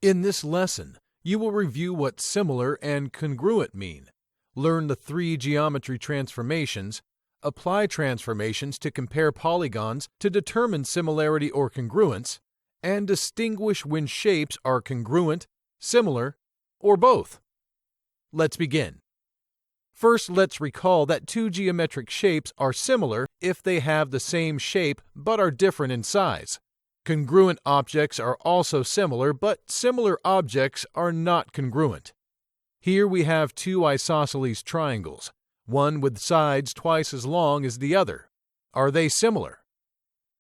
In this lesson, you will review what similar and congruent mean, learn the three geometry transformations, apply transformations to compare polygons to determine similarity or congruence, and distinguish when shapes are congruent, similar, or both. Let's begin. First, let's recall that two geometric shapes are similar if they have the same shape but are different in size. Congruent objects are also similar, but similar objects are not congruent. Here we have two isosceles triangles, one with sides twice as long as the other. Are they similar?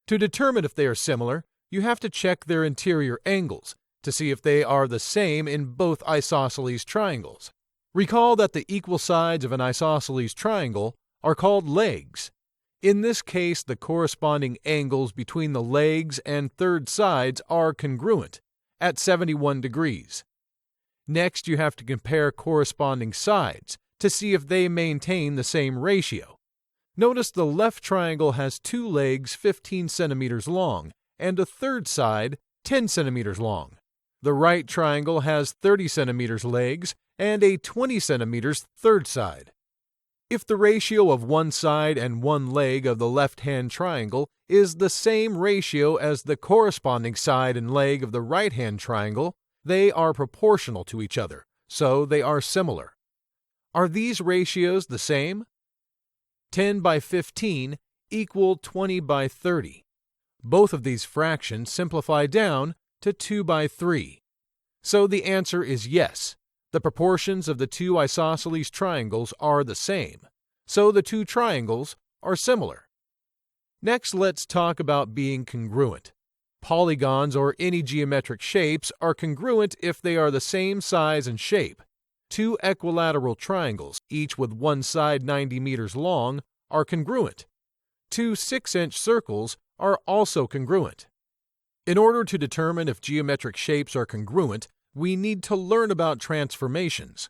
To determine if they are similar, you have to check their interior angles to see if they are the same in both isosceles triangles. Recall that the equal sides of an isosceles triangle are called legs. In this case, the corresponding angles between the legs and third sides are congruent at 71 degrees. Next, you have to compare corresponding sides to see if they maintain the same ratio. Notice the left triangle has two legs 15 centimeters long and a third side 10 centimeters long. The right triangle has 30 centimeters legs and a 20 centimeters third side. If the ratio of one side and one leg of the left-hand triangle is the same ratio as the corresponding side and leg of the right-hand triangle, they are proportional to each other, so they are similar. Are these ratios the same? 10 by 15 equal 20 by 30. Both of these fractions simplify down to 2 by 3. So the answer is yes. The proportions of the two isosceles triangles are the same, so the two triangles are similar. Next, let's talk about being congruent. Polygons or any geometric shapes are congruent if they are the same size and shape. Two equilateral triangles, each with one side 90 meters long, are congruent. Two 6-inch circles are also congruent. In order to determine if geometric shapes are congruent, we need to learn about transformations.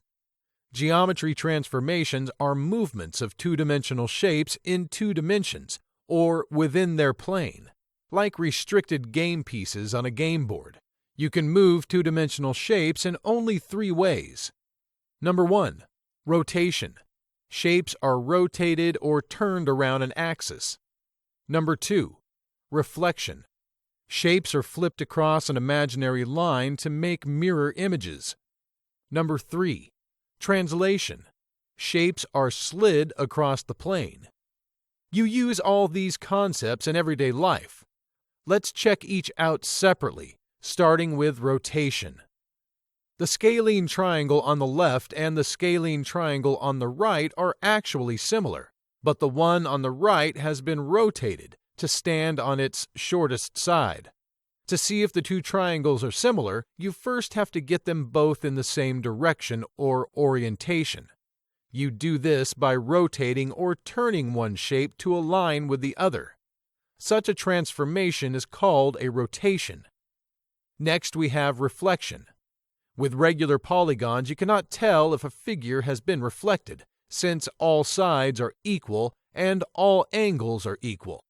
Geometry transformations are movements of two-dimensional shapes in two dimensions, or within their plane. Like restricted game pieces on a game board, you can move two-dimensional shapes in only three ways. Number 1. Rotation. Shapes are rotated or turned around an axis. Number 2. Reflection. Shapes are flipped across an imaginary line to make mirror images. Number 3. Translation. Shapes are slid across the plane. You use all these concepts in everyday life. Let's check each out separately, starting with rotation. The scalene triangle on the left and the scalene triangle on the right are actually similar, but the one on the right has been rotated to stand on its shortest side. To see if the two triangles are similar, you first have to get them both in the same direction or orientation. You do this by rotating or turning one shape to align with the other. Such a transformation is called a rotation. Next, we have reflection. With regular polygons, you cannot tell if a figure has been reflected, since all sides are equal and all angles are equal.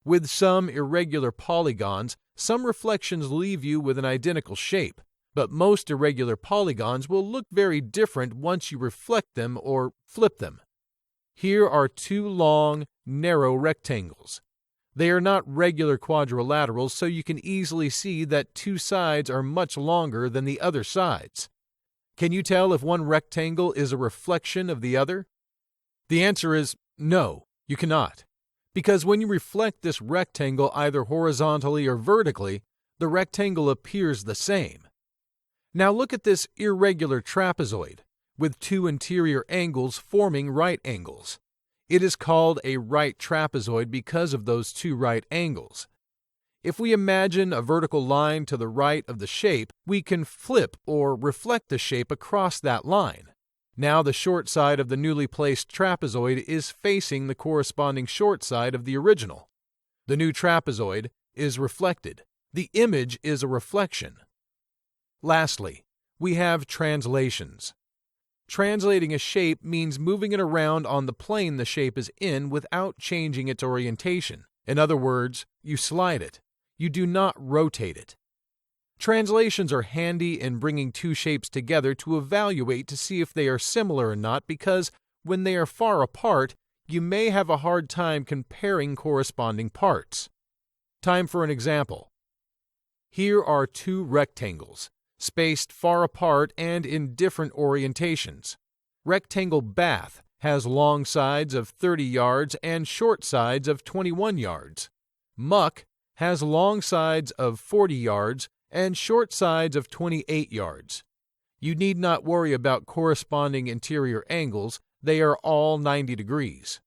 With some irregular polygons, some reflections leave you with an identical shape, but most irregular polygons will look very different once you reflect them or flip them. Here are two long, narrow rectangles. They are not regular quadrilaterals, so you can easily see that two sides are much longer than the other sides. Can you tell if one rectangle is a reflection of the other? The answer is no, you cannot. Because when you reflect this rectangle either horizontally or vertically, the rectangle appears the same. Now look at this irregular trapezoid, with two interior angles forming right angles. It is called a right trapezoid because of those two right angles. If we imagine a vertical line to the right of the shape, we can flip or reflect the shape across that line. Now the short side of the newly placed trapezoid is facing the corresponding short side of the original. The new trapezoid is reflected. The image is a reflection. Lastly, we have translations. Translating a shape means moving it around on the plane the shape is in without changing its orientation. In other words, you slide it. You do not rotate it. Translations are handy in bringing two shapes together to evaluate to see if they are similar or not, because when they are far apart, you may have a hard time comparing corresponding parts. Time for an example. Here are two rectangles, spaced far apart and in different orientations. Rectangle bath has long sides of 30 yards and short sides of 21 yards. Muck has long sides of 40 yards and short sides of 28 yards. You need not worry about corresponding interior angles, they are all 90 degrees.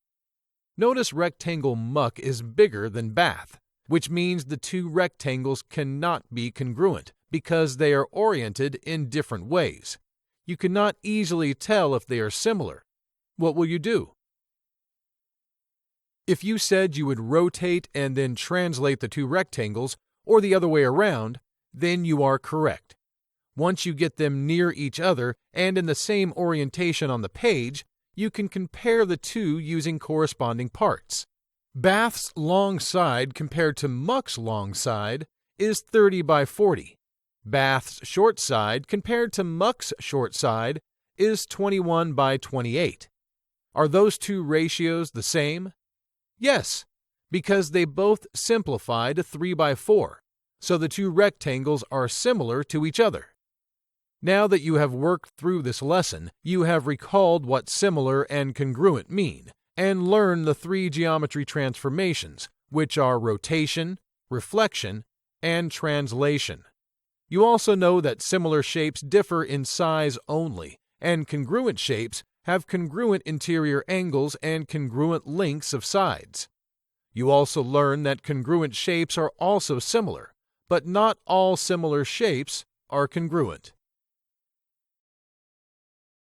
Notice rectangle muck is bigger than bath, which means the two rectangles cannot be congruent because they are oriented in different ways. You cannot easily tell if they are similar. What will you do? If you said you would rotate and then translate the two rectangles, or the other way around, then you are correct. Once you get them near each other and in the same orientation on the page, you can compare the two using corresponding parts. Bath's long side compared to muck's long side is 30 by 40. Bath's short side compared to muck's short side is 21 by 28. Are those two ratios the same? Yes, because they both simplify to 3 by 4, so the two rectangles are similar to each other. Now that you have worked through this lesson, you have recalled what similar and congruent mean, and learned the three geometry transformations, which are rotation, reflection, and translation. You also know that similar shapes differ in size only, and congruent shapes have congruent interior angles and congruent lengths of sides. You also learn that congruent shapes are also similar, but not all similar shapes are congruent.